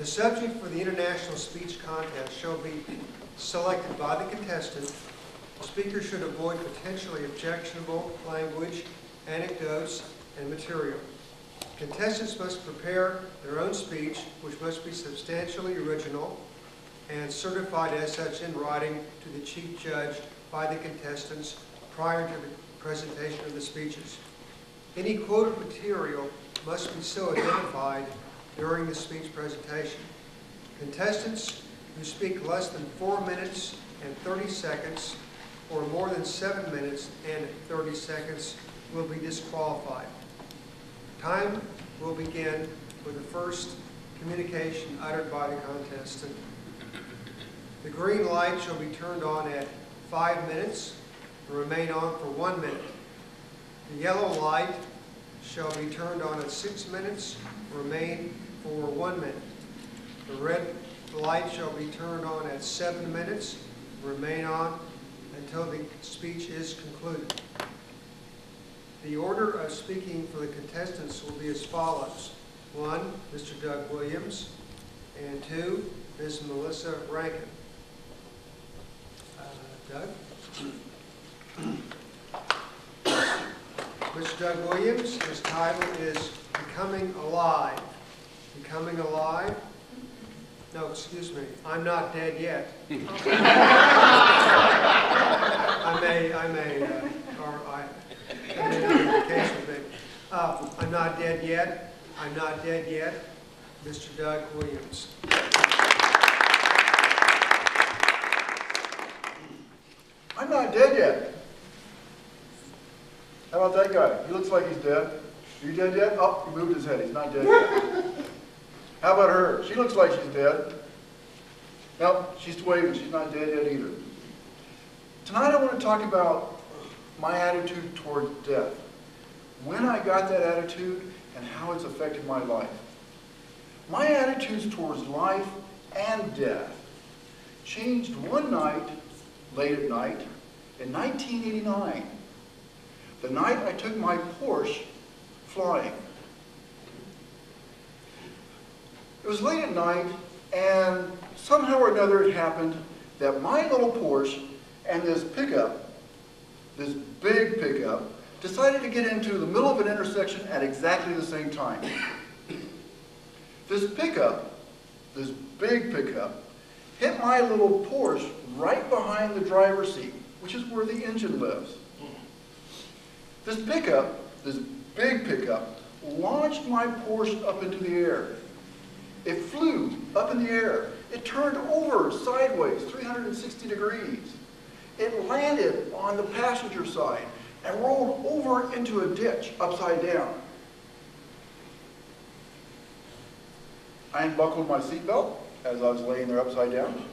The subject for the international speech contest shall be selected by the contestant. The speaker should avoid potentially objectionable language, anecdotes, and material. Contestants must prepare their own speech, which must be substantially original and certified as such in writing to the chief judge by the contestants prior to the presentation of the speeches. Any quoted material must be so identified during the speech presentation. Contestants who speak less than 4 minutes and 30 seconds or more than 7 minutes and 30 seconds will be disqualified. Time will begin with the first communication uttered by the contestant. The green light shall be turned on at 5 minutes and remain on for 1 minute. The yellow light shall be turned on at 6 minutes and remain for 1 minute. The red light shall be turned on at 7 minutes and remain on until the speech is concluded. The order of speaking for the contestants will be as follows. 1, Mr. Doug Williams, and 2, Ms. Melissa Rankin. Doug? Mr. Doug Williams, his title is Becoming Alive. Becoming Alive? No, excuse me. I'm Not Dead Yet. I'm Not Dead Yet. I'm Not Dead Yet. Mr. Doug Williams. I'm not dead yet. How about that guy? He looks like he's dead. Are you dead yet? Oh, he moved his head. He's not dead yet. How about her? She looks like she's dead. No, she's waving. She's not dead yet either. Tonight I want to talk about my attitude towards death. When I got that attitude and how it's affected my life. My attitudes towards life and death changed one night, late at night, in 1989. The night I took my Porsche flying. It was late at night, and somehow or another it happened that my little Porsche and this pickup, this big pickup, decided to get into the middle of an intersection at exactly the same time. This pickup, this big pickup, hit my little Porsche right behind the driver's seat, which is where the engine lives. This pickup, this big pickup, launched my Porsche up into the air. It flew up in the air. It turned over sideways, 360 degrees. It landed on the passenger side and rolled over into a ditch upside down. I unbuckled my seatbelt as I was laying there upside down.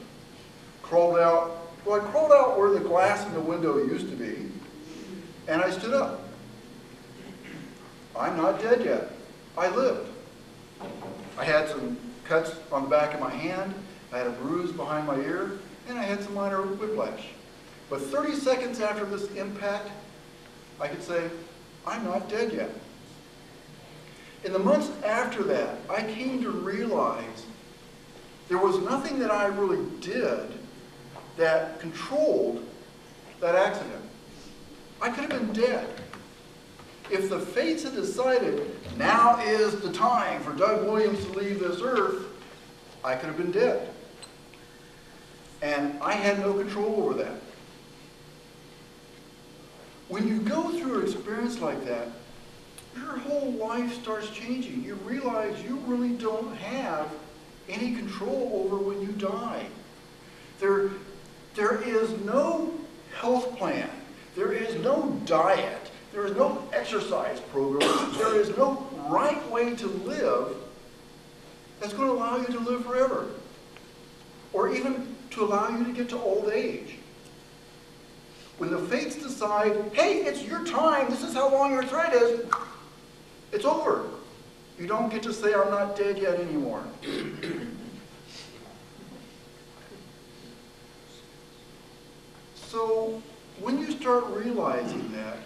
Crawled out, well, I crawled out where the glass in the window used to be, and I stood up. I'm not dead yet. I lived. I had some cuts on the back of my hand, I had a bruise behind my ear, and I had some minor whiplash. But 30 seconds after this impact, I could say, I'm not dead yet. In the months after that, I came to realize there was nothing that I really did that controlled that accident. I could have been dead. If the fates had decided, now is the time for Doug Williams to leave this earth, I could have been dead. And I had no control over that. When you go through an experience like that, your whole life starts changing. You realize you really don't have any control over when you die. There is no health plan. There is no diet. There is no exercise program. There is no right way to live that's going to allow you to live forever. Or even to allow you to get to old age. When the fates decide, hey, it's your time, this is how long your thread is, it's over. You don't get to say, I'm not dead yet anymore. So, when you start realizing that,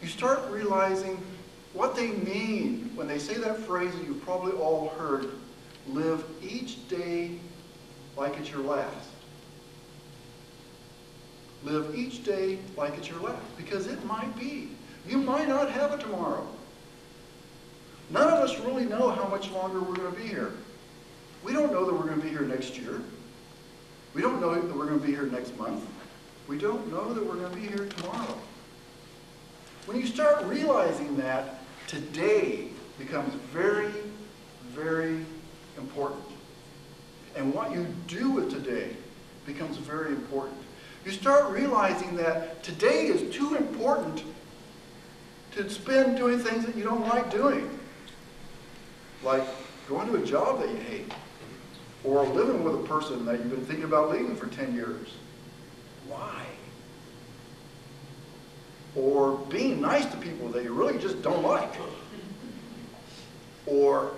you start realizing what they mean when they say that phrase that you've probably all heard live each day like it's your last. Live each day like it's your last, because it might be. You might not have it tomorrow. None of us really know how much longer we're going to be here. We don't know that we're going to be here next year. We don't know that we're going to be here next month. We don't know that we're going to be here tomorrow. When you start realizing that, today becomes very, very important. And what you do with today becomes very important. You start realizing that today is too important to spend doing things that you don't like doing. Like going to a job that you hate, or living with a person that you've been thinking about leaving for 10 years. Why? Or being nice to people that you really just don't like. Or,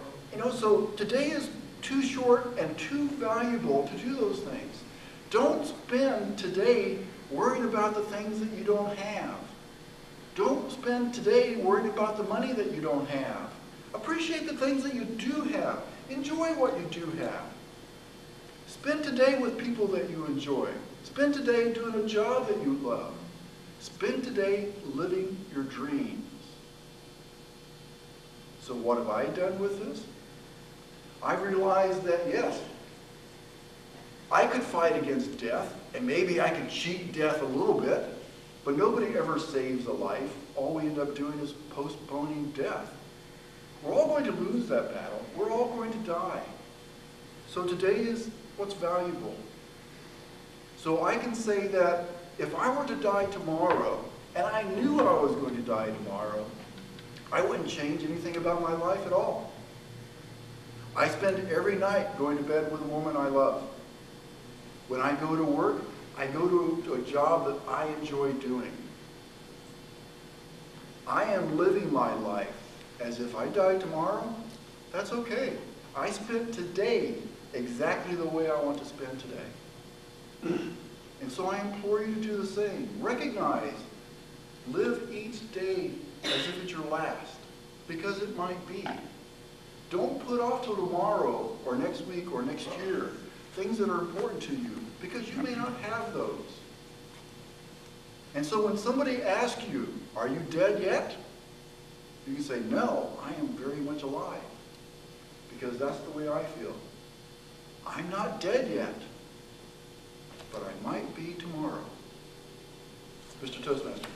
so today is too short and too valuable to do those things. Don't spend today worrying about the things that you don't have. Don't spend today worrying about the money that you don't have. Appreciate the things that you do have. Enjoy what you do have. Spend today with people that you enjoy. Spend today doing a job that you love. Spend today living your dreams. So what have I done with this? I've realized that, yes, I could fight against death, and maybe I could cheat death a little bit, but nobody ever saves a life. All we end up doing is postponing death. We're all going to lose that battle. We're all going to die. So today is what's valuable. So I can say that if I were to die tomorrow, and I knew I was going to die tomorrow, I wouldn't change anything about my life at all. I spend every night going to bed with a woman I love. When I go to work, I go to a job that I enjoy doing. I am living my life as if I die tomorrow. That's okay. I spent today exactly the way I want to spend today. And so I implore you to do the same. Recognize, live each day as if it's your last, because it might be. Don't put off till tomorrow or next week or next year things that are important to you, because you may not have those. And so when somebody asks you, are you dead yet? You can say, no, I am very much alive, because that's the way I feel. I'm not dead yet, but I might be tomorrow. Mr. Toastmaster.